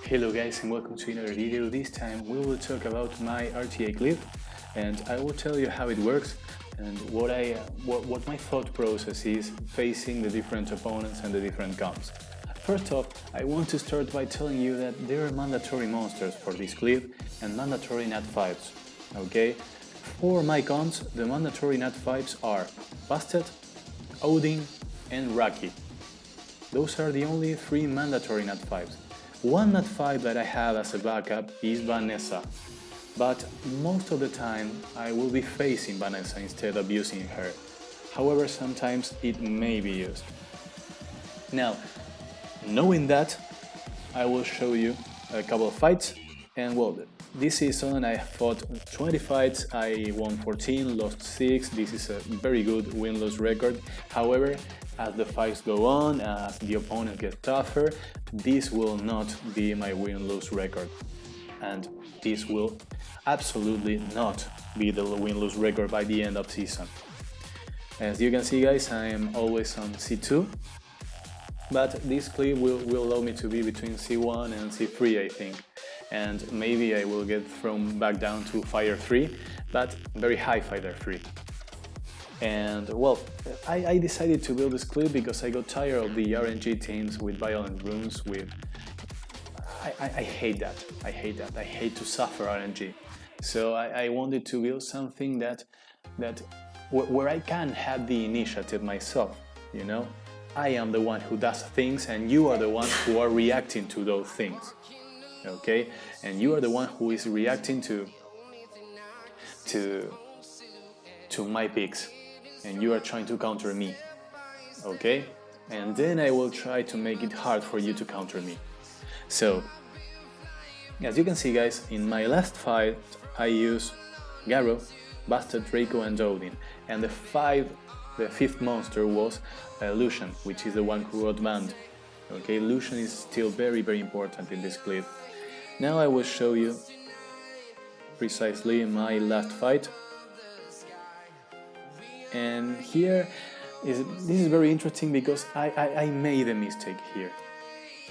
Hello guys and welcome to another video. This time we will talk about my RTA Cleave and I will tell you how it works and what my thought process is facing the different opponents and the different guns. First off, I want to start by telling you that there are mandatory monsters for this Cleave and mandatory nat 5s. Okay? For my guns, the mandatory nat 5s are Busted, Odin and Raki. Those are the only 3 mandatory nat 5s. One nat 5 that I have as a backup is Vanessa, but most of the time I will be facing Vanessa instead of using her. However, sometimes it may be used. Now, knowing that, I will show you a couple of fights, and well, this season I fought 20 fights, I won 14, lost 6, this is a very good win-loss record. However, as the fights go on, as the opponent gets tougher, this will not be my win-lose record. And this will absolutely not be the win-lose record by the end of season. As you can see guys, I am always on C2, but this Cleave will allow me to be between C1 and C3 I think. And maybe I will get thrown back down to Fire 3, but very high Fire 3. And well, I decided to build this Cleave because I got tired of the RNG teams with violent runes. I hate that. I hate to suffer RNG. So I wanted to build something where I can have the initiative myself. You know, I am the one who does things, and you are the ones who are reacting to those things. Okay, and you are the one who is reacting to my picks. And you are trying to counter me, okay? And then I will try to make it hard for you to counter me. So, as you can see guys, in my last fight I used Garrow, Busted, Draco and Odin. And the fifth monster was Lucian, which is the one who got banned. Okay, Lucian is still very important in this Cleave. Now I will show you precisely my last fight. And this is very interesting because I made a mistake here.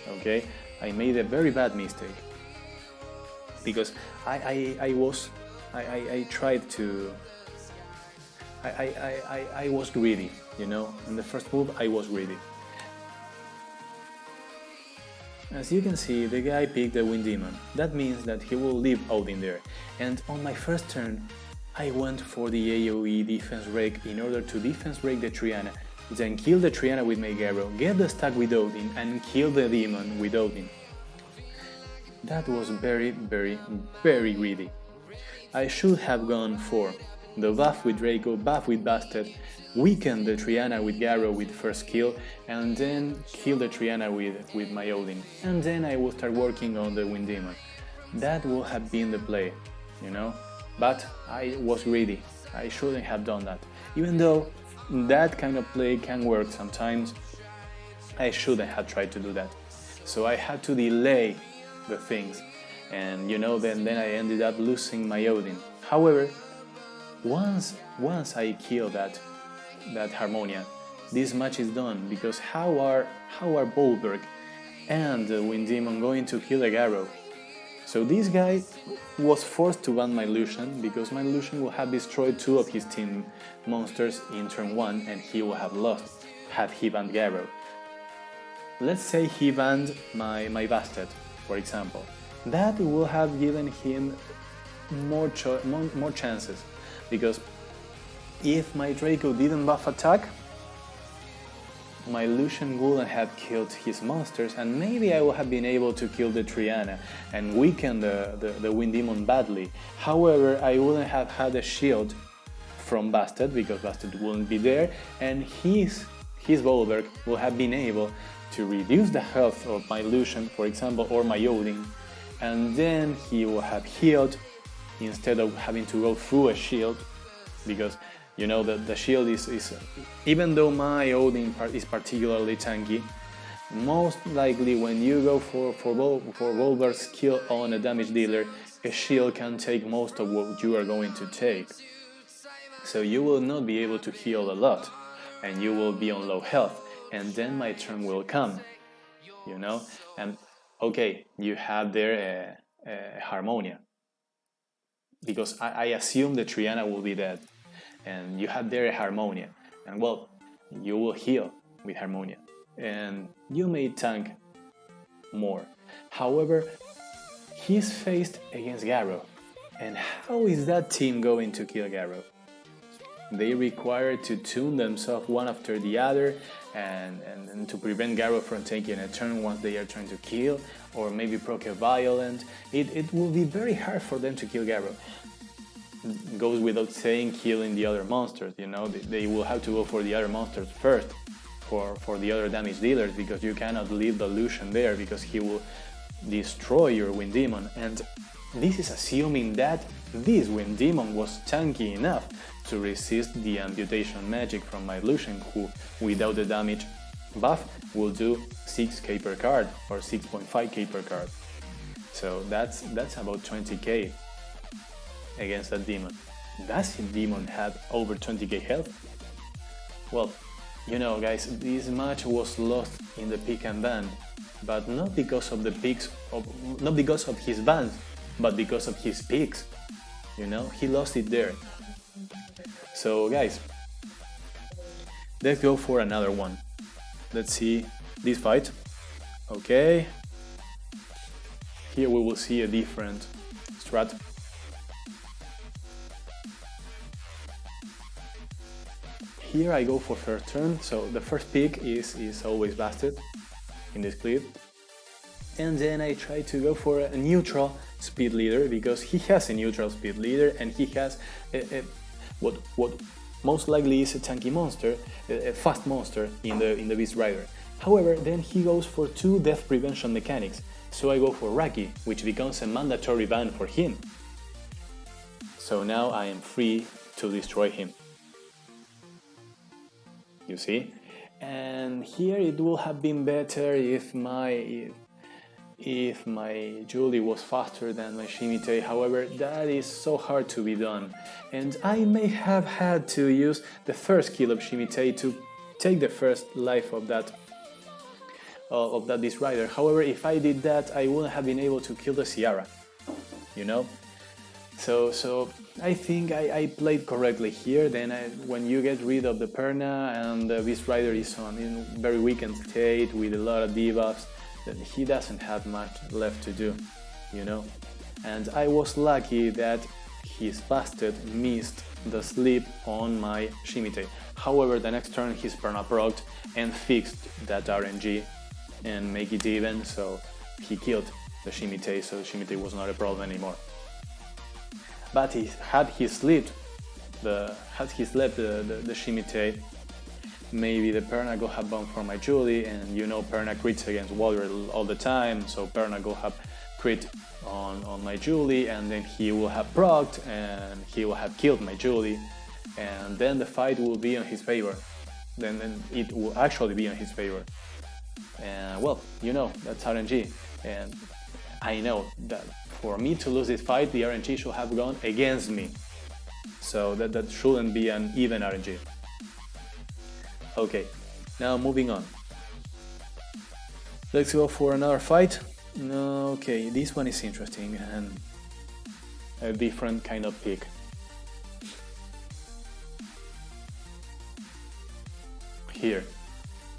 Okay, I made a very bad mistake because I was greedy, you know. In the first move I was greedy. As you can see, the guy picked the Wind Demon. That means that he will leave Odin there. And on my first turn I went for the AoE defense break in order to defense break the Triana, then kill the Triana with my Garrow, get the stack with Odin and kill the demon with Odin. That was very greedy. I should have gone for the buff with Draco, buff with Busted, weaken the Triana with Garrow with first kill, and then kill the Triana with my Odin. And then I will start working on the Wind Demon. That would have been the play, you know? But I was greedy. I shouldn't have done that. Even though that kind of play can work sometimes, I shouldn't have tried to do that. So I had to delay the things, and you know, then I ended up losing my Odin. However, once I kill that Harmonia, this match is done, because how are Bolberg and the Wind Demon going to kill a Garrow? So this guy was forced to ban my Lucian, because my Lucian will have destroyed 2 of his team monsters in turn 1 and he will have lost had he banned Garrow. Let's say he banned my Busted, for example. That will have given him more chances, because if my Draco didn't buff attack, my Lucian wouldn't have killed his monsters, and maybe I would have been able to kill the Triana and weaken the Wind Demon badly. However, I wouldn't have had a shield from Busted, because Busted wouldn't be there, and his Bolberg will have been able to reduce the health of my Lucian, for example, or my Odin, and then he will have healed instead of having to go through a shield, because you know that the shield is even though my Odin is particularly tanky, most likely when you go for Bolberg's kill on a damage dealer, a shield can take most of what you are going to take. So you will not be able to heal a lot, and you will be on low health, and then my turn will come, you know? And Okay, you have there a Harmonia, because I assume the Triana will be dead, and you have there a Harmonia, and well, you will heal with Harmonia, and you may tank more. However, he's faced against Garrow, and how is that team going to kill Garrow? They require to tune themselves one after the other and to prevent Garrow from taking a turn once they are trying to kill, or maybe proc a violent. It will be very hard for them to kill Garrow. It goes without saying killing the other monsters, you know, they will have to go for the other monsters first, for the other damage dealers, because you cannot leave the Lucian there because he will destroy your Wind Demon, and this is assuming that this Wind Demon was tanky enough to resist the amputation magic from my Lucian, who without the damage buff will do 6k per card or 6.5k per card. So that's about 20k against that demon. Does the demon have over 20k health? Well, you know guys, this match was lost in the pick and ban, but not because of the picks not because of his bans, but because of his picks. You know, he lost it there. So guys, let's go for another one. Let's see this fight. Okay. Here we will see a different strat. Here I go for first turn, so the first pick is always busted in this Cleave. And then I try to go for a neutral speed leader, because he has a neutral speed leader and he has what most likely is a tanky monster, a fast monster in the Beast Rider. However, then he goes for 2 death prevention mechanics, so I go for Raki, which becomes a mandatory ban for him. So now I am free to destroy him. You see? And here it would have been better if my Julie was faster than my Shemitah. However, that is so hard to be done, and I may have had to use the first kill of Shemitah to take the first life of that Beast Rider. However, if I did that, I wouldn't have been able to kill the Ciara, you know. So I think I played correctly here. Then when you get rid of the Perna and the Beast Rider is in very weakened state with a lot of debuffs, then he doesn't have much left to do, you know. And I was lucky that his bastard missed the sleep on my Shemitah. However, the next turn he's Perna procced and fixed that RNG and make it even, so he killed the Shemitah, so Shemitah was not a problem anymore. But had he slept the Shemitah, maybe the Perna go have bomb for my Julie, and you know Perna crits against Warrior all the time, so Perna go have crit on my Julie, and then he will have procced and he will have killed my Julie, and then the fight will be on his favor. Then it will actually be on his favor. And well, you know, that's RNG, and I know that for me to lose this fight, the RNG should have gone against me. So that shouldn't be an even RNG. Okay, now moving on. Let's go for another fight. Okay, this one is interesting and a different kind of pick. Here,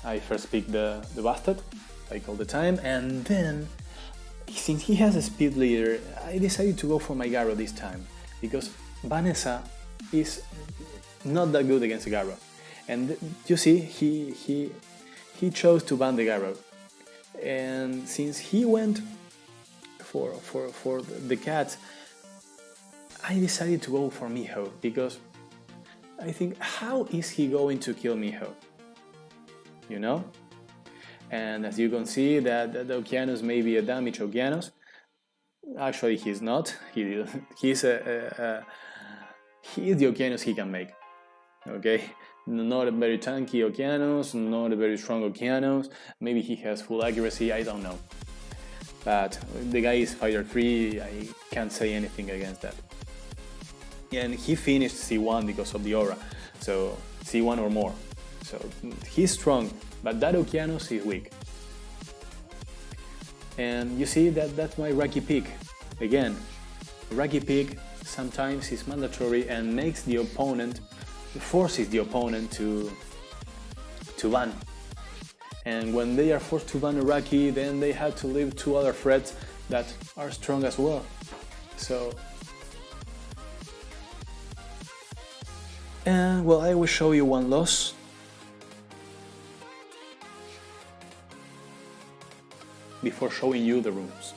I first pick the Bastard, like all the time, and then, since he has a speed leader, I decided to go for my Garrow this time, because Vanessa is not that good against Garrow. And you see, he chose to ban the Garrow. And since he went for the cat, I decided to go for Miho, because I think, how is he going to kill Miho? You know? And as you can see, that the Okeanos may be a damage Okeanos. Actually, he's not. He's the Okeanos he can make. Okay? Not a very tanky Okeanos, not a very strong Okeanos. Maybe he has full accuracy, I don't know. But the guy is fighter free, I can't say anything against that. And he finished C1 because of the aura, so C1 or more. So he's strong, but that Okeanos is weak. And you see that's my Raki pick. Again, Raki pick sometimes is mandatory and forces the opponent to ban. And when they are forced to ban a Raki, then they have to leave 2 other threats that are strong as well. So, and well, I will show you one loss. Before showing you the runes,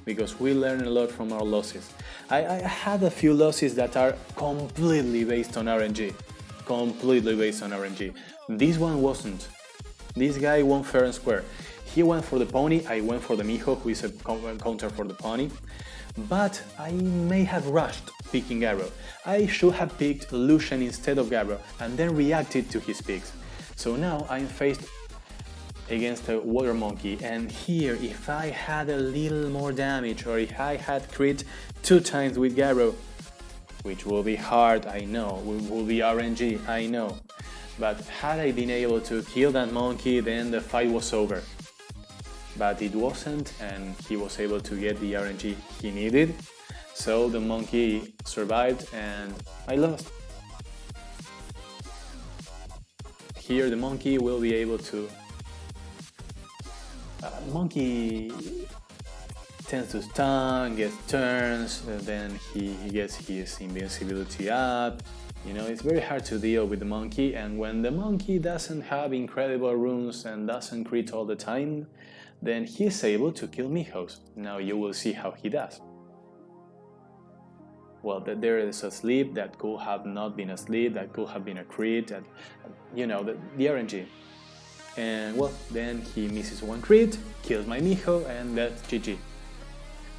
because we learn a lot from our losses. I had a few losses that are completely based on RNG. This one wasn't. This guy won fair and square. He went for the pony, I went for the Miho, who is a counter for the pony. But I may have rushed picking Garrow. I should have picked Lucian instead of Garrow and then reacted to his picks. So now I'm faced against a water monkey, and here if I had a little more damage, or if I had crit 2 times with Garrow, which will be hard, I know, will be RNG, I know, but had I been able to kill that monkey, then the fight was over. But it wasn't, and he was able to get the RNG he needed, so the monkey survived and I lost. Here the monkey will be able to monkey tends to stun, gets turns, then he gets his invincibility up. You know, it's very hard to deal with the monkey, and when the monkey doesn't have incredible runes and doesn't crit all the time, then he's able to kill Mihos. Now you will see how he does. Well, there is a sleep that could have not been a sleep, that could have been a crit, and, you know, the RNG. And well, then he misses 1 crit, kills my Miho, and that's GG.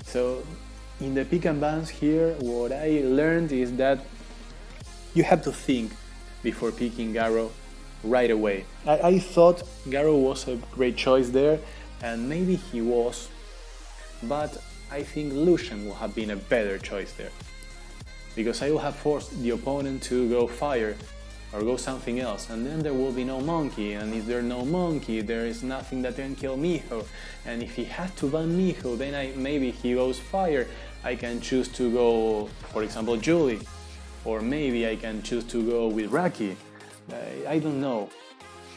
So in the pick and bans here, what I learned is that you have to think before picking Garrow right away. I thought Garrow was a great choice there, and maybe he was, but I think Lucian would have been a better choice there. Because I will have forced the opponent to go fire, or go something else, and then there will be no monkey, and if there's no monkey, there is nothing that can kill Miho, and if he has to ban Miho, then maybe he goes fire, I can choose to go, for example, Julie, or maybe I can choose to go with Raki, I don't know,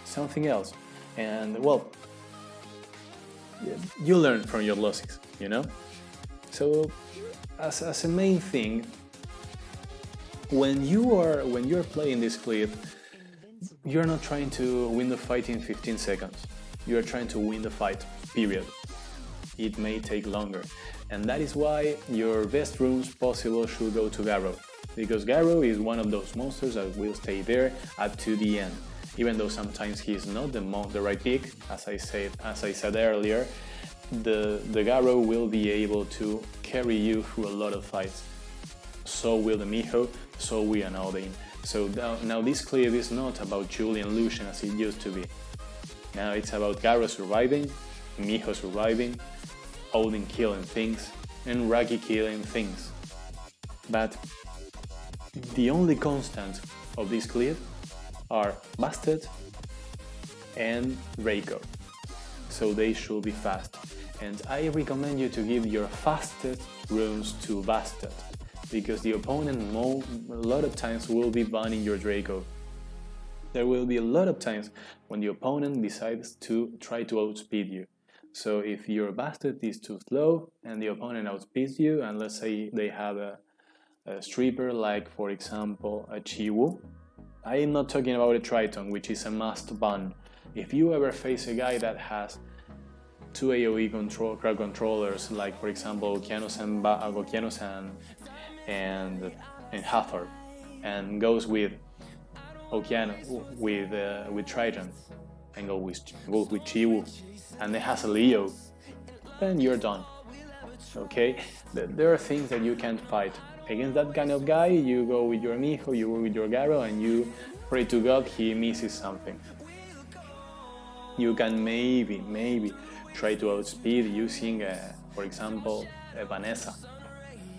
something else, and well, you learn from your losses, you know? So, as a main thing, when you're playing this Cleave, you're not trying to win the fight in 15 seconds. You're trying to win the fight, period. It may take longer. And that is why your best runes possible should go to Garrow. Because Garrow is one of those monsters that will stay there up to the end. Even though sometimes he's not the right pick, as I said earlier, the Garrow will be able to carry you through a lot of fights. So will the Miho, so will an Odin. So now this Cleave is not about Julie and Lucian as it used to be. Now it's about Garrow surviving, Miho surviving, Odin killing things, and Raki killing things. But the only constant of this Cleave are Bastet and Reiko. So they should be fast. And I recommend you to give your fastest runes to Bastet, because the opponent a lot of times will be banning your Draco. There will be a lot of times when the opponent decides to try to outspeed you. So if your Bastet is too slow and the opponent outspeeds you, and let's say they have a stripper like, for example, a Chiwu, I am not talking about a Triton, which is a must ban. If you ever face a guy that has 2 AoE crowd controllers, like for example Okeanos and Hathor, and goes with Okeanos with Triton, and goes with Chiwu, and it has a Leo, then you're done. Okay, there are things that you can't fight against. That kind of guy, you go with your Miho, you go with your Garrow, and you pray to God he misses something. You can maybe try to outspeed using, for example, Vanessa,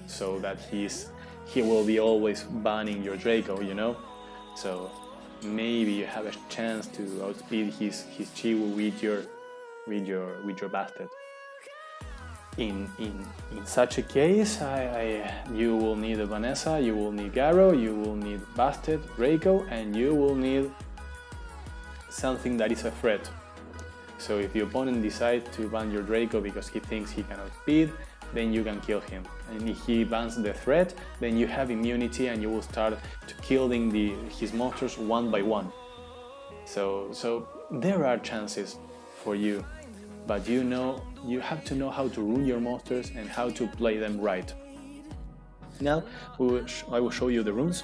so that he will be always banning your Draco, you know? So maybe you have a chance to outspeed his Chiwu with your basket. In such a case, you will need a Vanessa, you will need Garrow, you will need Bastet, Draco, and you will need something that is a threat. So if your opponent decides to ban your Draco because he thinks he cannot speed, then you can kill him. And if he bans the threat, then you have immunity and you will start to killing his monsters one by one. So there are chances for you, but you have to know how to rule your monsters and how to play them right. Now I will show you the runes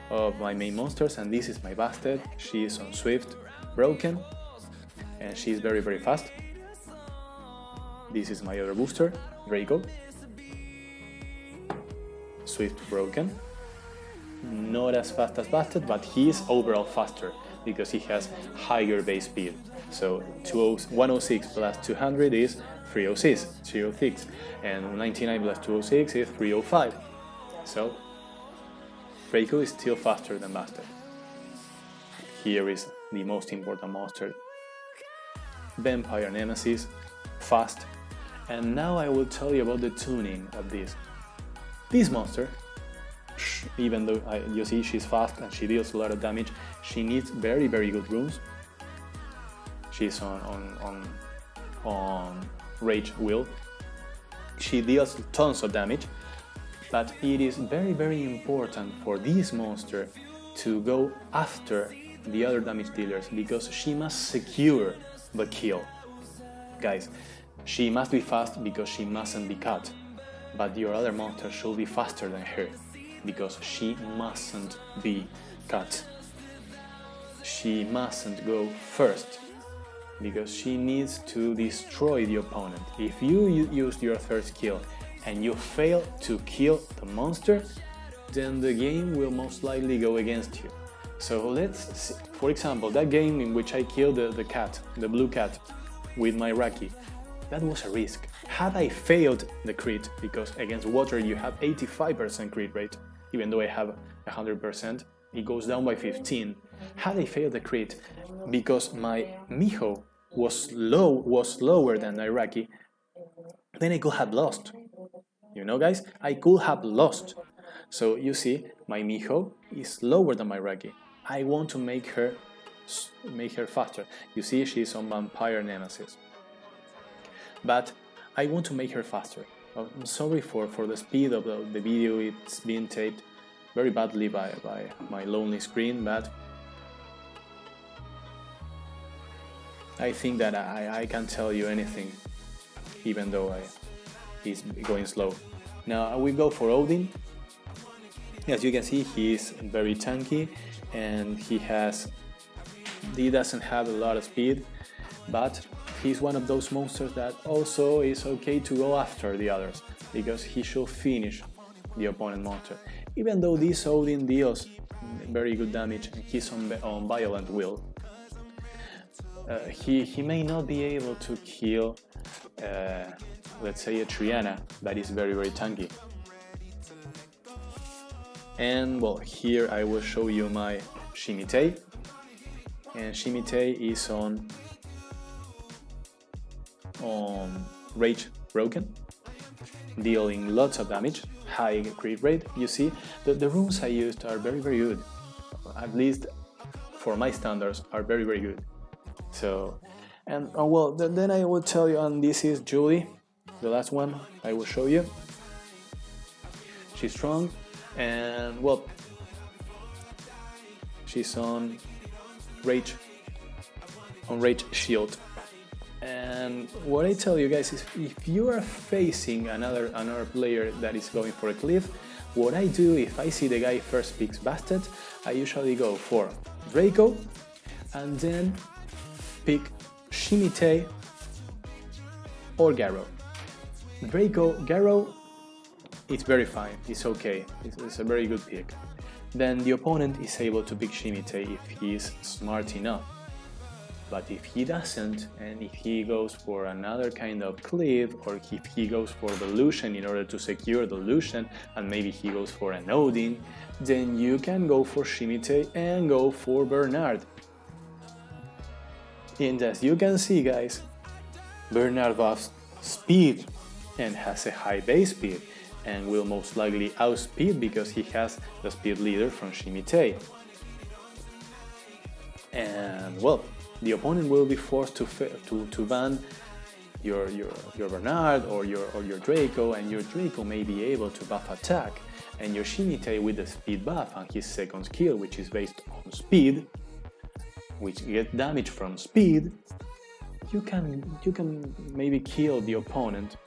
of my main monsters, and this is my Bastet. She is on Swift Broken, and she is very very fast. This is my other booster, Draco. Swift Broken. Not as fast as Bastet, but he is overall faster because he has higher base speed. So 106 plus 200 is 306, and 99 plus 206 is 305. So Draco is still faster than Bastet. Here is the most important monster, Vampire Nemesis, fast. And now I will tell you about the tuning of this. This monster, even though you see she's fast and she deals a lot of damage, she needs very very good runes. She's on Rage Will. She deals tons of damage, but it is very very important for this monster to go after the other damage dealers because she must secure the kill. Guys, she must be fast because she mustn't be cut, but your other monster should be faster than her because she mustn't be cut. She mustn't go first because she needs to destroy the opponent. If you use your third skill and you fail to kill the monster, then the game will most likely go against you. So let's see, for example, that game in which I killed the cat, the blue cat, with my Raki. That was a risk. Had I failed the crit, because against water you have 85% crit rate, even though I have 100%, it goes down by 15. Had I failed the crit, because my Miho was lower than my Raki, then I could have lost. You know, guys, I could have lost. So you see, my Miho is lower than my Raki. I want to make her faster. You see, she's on Vampire Nemesis. But I want to make her faster. I'm sorry for the speed of the video. It's being taped very badly by my lonely screen, but I think that I can't tell you anything, even though he's going slow. Now we go for Odin. As you can see, he is very tanky and he doesn't have a lot of speed, but he's one of those monsters that also is okay to go after the others because he should finish the opponent monster. Even though this Odin deals very good damage and he's on Violent Will, he may not be able to kill, let's say, a Triana that is very very tanky. And well, here I will show you my Shemitah, and Shemitah is on Rage Broken, dealing lots of damage, high crit rate. You see, the runes I used are very very good, at least for my standards are very very good. So, and well, then I will tell you, and this is Julie, the last one I will show you. She's strong, and well, she's on Rage Shield. And what I tell you guys is, if you are facing another player that is going for a Cleave, what I do, if I see the guy first picks Bastet, I usually go for Draco and then pick Shemitah or Garrow. Garrow, it's very fine, it's okay, it's a very good pick. Then the opponent is able to pick Shemitah if he is smart enough. But if he doesn't, and if he goes for another kind of Cleave, or if he goes for the Lucian in order to secure the Lucian, and maybe he goes for an Odin, then you can go for Shemitah and go for Bernard. And as you can see, guys, Bernard buffs speed and has a high base speed, and will most likely outspeed because he has the speed leader from Shemitah. And well, the opponent will be forced to ban your Bernard or your Draco, and your Draco may be able to buff attack, and your Shemitah with the speed buff and his second skill, which is based on speed, which get damage from speed, you can maybe kill the opponent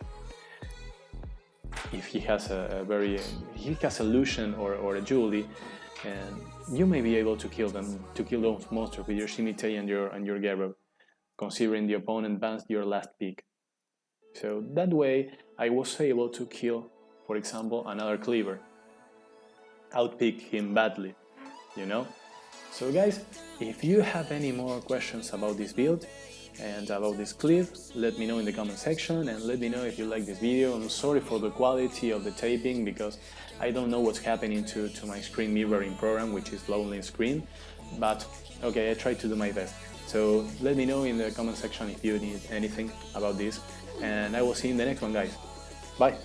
if he has a Lucian or a Julie, and you may be able to kill those monsters with your Shemitah and your Gero, considering the opponent bans your last pick. So that way I was able to kill, for example, another Cleaver, outpick him badly, you know? So guys, if you have any more questions about this build and about this Cleave, let me know in the comment section, and let me know if you like this video. I'm sorry for the quality of the taping, because I don't know what's happening to my screen mirroring program, which is Lonely Screen, but okay, I try to do my best. So let me know in the comment section if you need anything about this, and I will see you in the next one, guys. Bye!